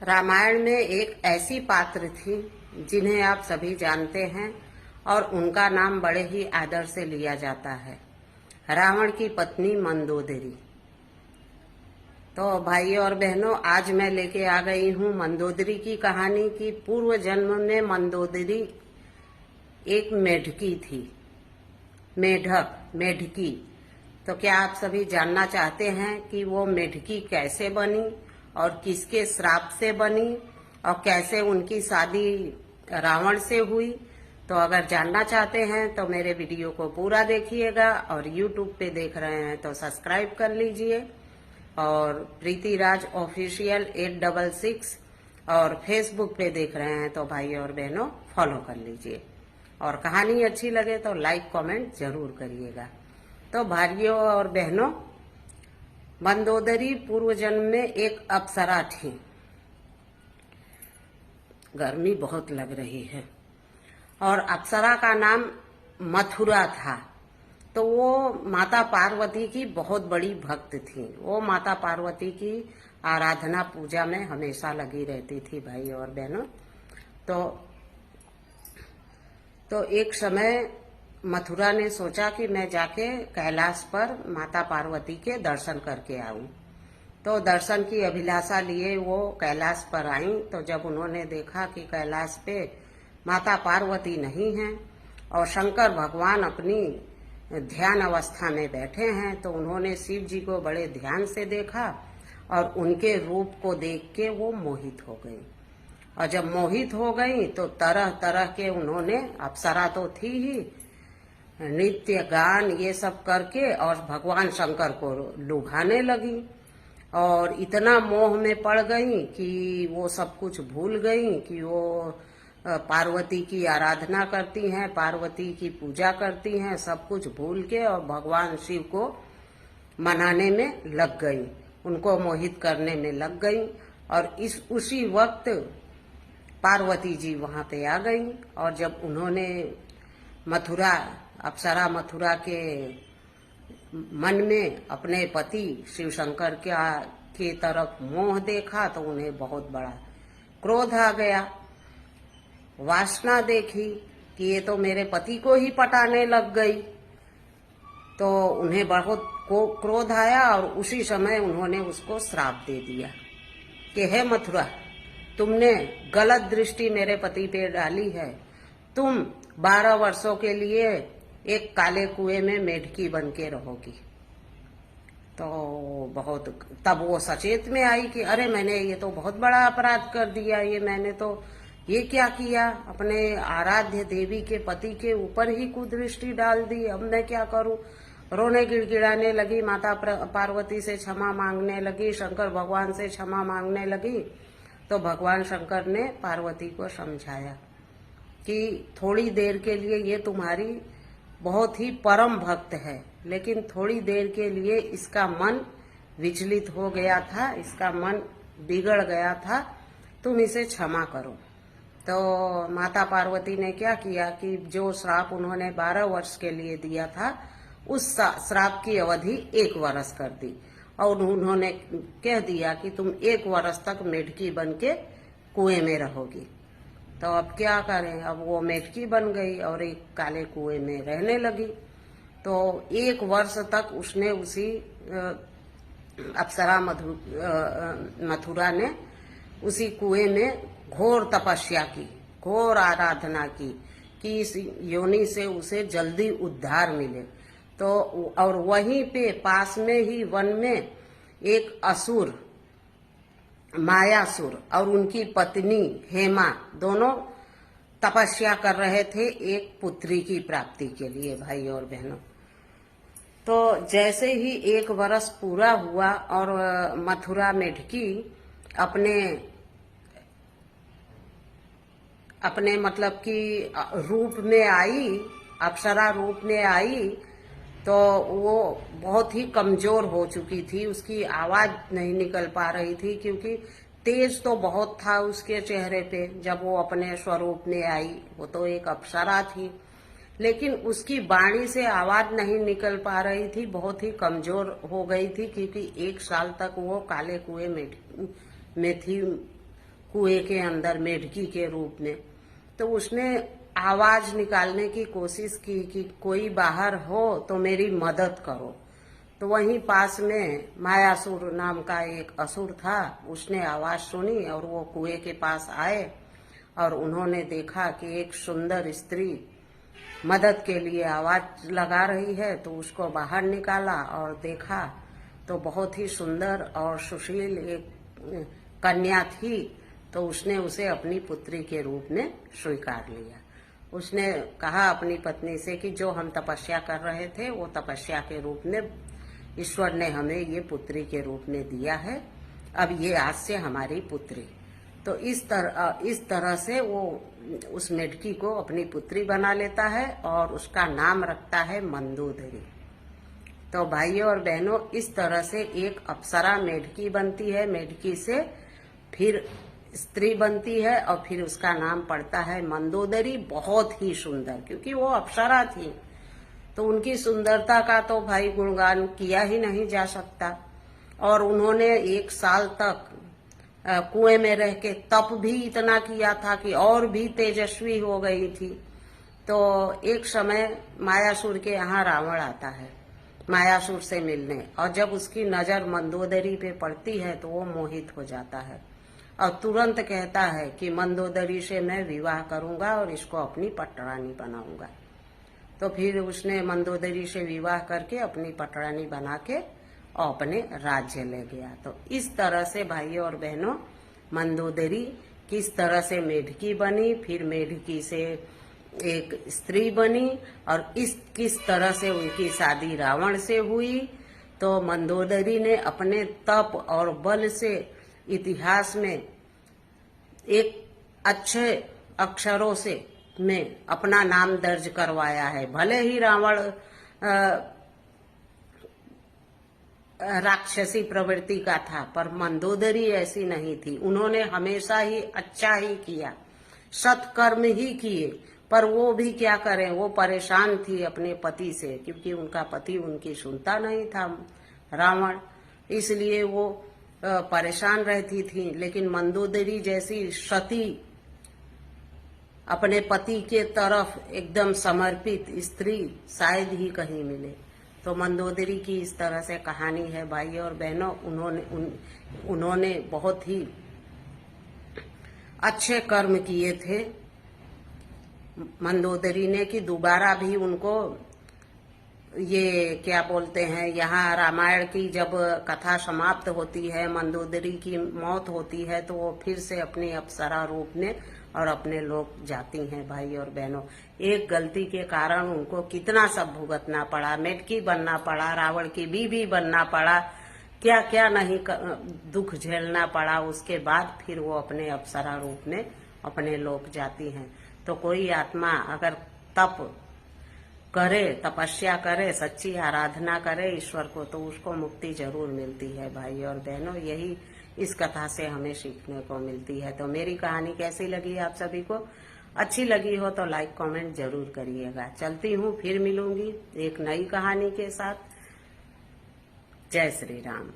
रामायण में एक ऐसी पात्र थी जिन्हें आप सभी जानते हैं और उनका नाम बड़े ही आदर से लिया जाता है, रावण की पत्नी मंदोदरी। तो भाइयों और बहनों, आज मैं लेके आ गई हूँ मंदोदरी की कहानी की। पूर्व जन्म में मंदोदरी एक मेढकी थी, मेढकी। तो क्या आप सभी जानना चाहते हैं कि वो मेढकी कैसे बनी और किसके श्राप से बनी और कैसे उनकी शादी रावण से हुई? तो अगर जानना चाहते हैं तो मेरे वीडियो को पूरा देखिएगा, और यूट्यूब पे देख रहे हैं तो सब्सक्राइब कर लीजिए, और प्रीति राज ऑफिशियल 866 और फेसबुक पे देख रहे हैं तो भाई और बहनों फॉलो कर लीजिए, और कहानी अच्छी लगे तो लाइक कमेंट जरूर करिएगा। तो भाइयों और बहनों, मंदोदरी पूर्व जन्म में एक अप्सरा थी। गर्मी बहुत लग रही है, और अप्सरा का नाम मथुरा था। तो वो माता पार्वती की बहुत बड़ी भक्त थी। वो माता पार्वती की आराधना पूजा में हमेशा लगी रहती थी भाई और बहनों। तो एक समय मथुरा ने सोचा कि मैं जाके कैलाश पर माता पार्वती के दर्शन करके आऊं। तो दर्शन की अभिलाषा लिए वो कैलाश पर आई। तो जब उन्होंने देखा कि कैलाश पे माता पार्वती नहीं है और शंकर भगवान अपनी ध्यान अवस्था में बैठे हैं, तो उन्होंने शिव जी को बड़े ध्यान से देखा और उनके रूप को देख के वो मोहित हो गई। और जब मोहित हो गई तो तरह तरह के उन्होंने, अप्सरा तो थी ही, नृत्य गान ये सब करके और भगवान शंकर को लुभाने लगी, और इतना मोह में पड़ गई कि वो सब कुछ भूल गई कि वो पार्वती की आराधना करती हैं, पार्वती की पूजा करती हैं। सब कुछ भूल के और भगवान शिव को मनाने में लग गई, उनको मोहित करने में लग गई। और उसी वक्त पार्वती जी वहां पे आ गई, और जब उन्होंने अप्सरा मथुरा के मन में अपने पति शिव शंकर के तरफ मोह देखा, तो उन्हें बहुत बड़ा क्रोध आ गया। वासना देखी कि ये तो मेरे पति को ही पटाने लग गई, तो उन्हें बहुत क्रोध आया, और उसी समय उन्होंने उसको श्राप दे दिया कि हे मथुरा, तुमने गलत दृष्टि मेरे पति पे डाली है। तुम 12 वर्षों के लिए एक काले कुएं में मेढकी बन के रहोगी। तो तब वो सचेत में आई कि अरे, मैंने ये तो बहुत बड़ा अपराध कर दिया, मैंने तो ये क्या किया, अपने आराध्य देवी के पति के ऊपर ही कुदृष्टि डाल दी। अब मैं क्या करूं? रोने गिड़गिड़ाने लगी, माता पार्वती से क्षमा मांगने लगी, शंकर भगवान से क्षमा मांगने लगी। तो भगवान शंकर ने पार्वती को समझाया कि थोड़ी देर के लिए ये तुम्हारी बहुत ही परम भक्त है, लेकिन थोड़ी देर के लिए इसका मन विचलित हो गया था, इसका मन बिगड़ गया था, तुम इसे क्षमा करो। तो माता पार्वती ने क्या किया कि जो श्राप उन्होंने 12 वर्ष के लिए दिया था, उस श्राप की अवधि 1 वर्ष कर दी, और उन्होंने कह दिया कि तुम 1 वर्ष तक मेढकी बन के कुएं में रहोगी। तो अब क्या करें? अब वो मेढकी बन गई और एक काले कुएं में रहने लगी। तो 1 वर्ष तक उसने उसी अप्सरा मथुरा ने उसी कुएं में घोर तपस्या की, घोर आराधना की कि इस योनि से उसे जल्दी उद्धार मिले। तो और वहीं पे पास में ही वन में एक असुर, मायासुर, और उनकी पत्नी हेमा दोनों तपस्या कर रहे थे एक पुत्री की प्राप्ति के लिए भाई और बहनों। तो जैसे ही 1 वर्ष पूरा हुआ और मथुरा मेढकी अपने मतलब कि रूप में आई, अप्सरा रूप में आई, तो वो बहुत ही कमजोर हो चुकी थी, उसकी आवाज नहीं निकल पा रही थी, क्योंकि तेज तो बहुत था उसके चेहरे पे जब वो अपने स्वरूप में आई। वो तो एक अप्सरा थी, लेकिन उसकी वाणी से आवाज नहीं निकल पा रही थी, बहुत ही कमजोर हो गई थी, क्योंकि 1 साल तक वो काले कुएं में थी कुएं के अंदर मेढकी के रूप में। तो उसने आवाज निकालने की कोशिश की कि कोई बाहर हो तो मेरी मदद करो। तो वहीं पास में मायासुर नाम का एक असुर था, उसने आवाज सुनी और वो कुएं के पास आए और उन्होंने देखा कि एक सुंदर स्त्री मदद के लिए आवाज लगा रही है। तो उसको बाहर निकाला और देखा तो बहुत ही सुंदर और सुशील एक कन्या थी। तो उसने उसे अपनी पुत्री के रूप में स्वीकार लिया। उसने कहा अपनी पत्नी से कि जो हम तपस्या कर रहे थे वो तपस्या के रूप में ईश्वर ने हमें ये पुत्री के रूप में दिया है, अब ये आज से हमारी पुत्री। तो इस तरह से वो उस मेढकी को अपनी पुत्री बना लेता है और उसका नाम रखता है मंदोदरी। तो भाइयों और बहनों, इस तरह से एक अप्सरा मेढकी बनती है, मेढकी से फिर स्त्री बनती है और फिर उसका नाम पड़ता है मंदोदरी। बहुत ही सुंदर, क्योंकि वो अप्सरा थी तो उनकी सुंदरता का तो भाई गुणगान किया ही नहीं जा सकता। और उन्होंने 1 साल तक कुएं में रह के तप भी इतना किया था कि और भी तेजस्वी हो गई थी। तो एक समय मायासुर के यहाँ रावण आता है मायासुर से मिलने, और जब उसकी नजर मंदोदरी पे पड़ती है तो वो मोहित हो जाता है और तुरंत कहता है कि मंदोदरी से मैं विवाह करूंगा और इसको अपनी पटरानी बनाऊंगा। तो फिर उसने मंदोदरी से विवाह करके अपनी पटरानी बना के और अपने राज्य ले गया। तो इस तरह से भाइयों और बहनों, मंदोदरी किस तरह से मेढकी बनी, फिर मेढकी से एक स्त्री बनी और किस तरह से उनकी शादी रावण से हुई। तो मंदोदरी ने अपने तप और बल से इतिहास में एक अच्छे अक्षरों से में अपना नाम दर्ज करवाया है। भले ही रावण राक्षसी प्रवृत्ति का था, पर मंदोदरी ऐसी नहीं थी। उन्होंने हमेशा ही अच्छा ही किया, सत्कर्म ही किए। पर वो भी क्या करें, वो परेशान थी अपने पति से, क्योंकि उनका पति उनकी सुनता नहीं था रावण, इसलिए वो परेशान रहती थी। लेकिन मंदोदरी जैसी सती, अपने पति के तरफ एकदम समर्पित स्त्री शायद ही कहीं मिले। तो मंदोदरी की इस तरह से कहानी है भाइयों और बहनों। उन्होंने बहुत ही अच्छे कर्म किए थे मंदोदरी ने, कि दोबारा भी उनको ये क्या बोलते हैं, यहाँ रामायण की जब कथा समाप्त होती है, मंदोदरी की मौत होती है, तो वो फिर से अपने अप्सरा रूप में और अपने लोग जाती हैं भाई और बहनों। एक गलती के कारण उनको कितना सब भुगतना पड़ा, मेढकी बनना पड़ा, रावण की बीवी बनना पड़ा, क्या क्या नहीं दुख झेलना पड़ा। उसके बाद फिर वो अपने अप्सरा रूप में अपने लोग जाती हैं। तो कोई आत्मा अगर तप करे, तपस्या करे, सच्ची आराधना करे ईश्वर को, तो उसको मुक्ति जरूर मिलती है भाई और बहनों। यही इस कथा से हमें सीखने को मिलती है। तो मेरी कहानी कैसी लगी आप सभी को? अच्छी लगी हो तो लाइक कमेंट जरूर करिएगा। चलती हूँ, फिर मिलूंगी एक नई कहानी के साथ। जय श्री राम।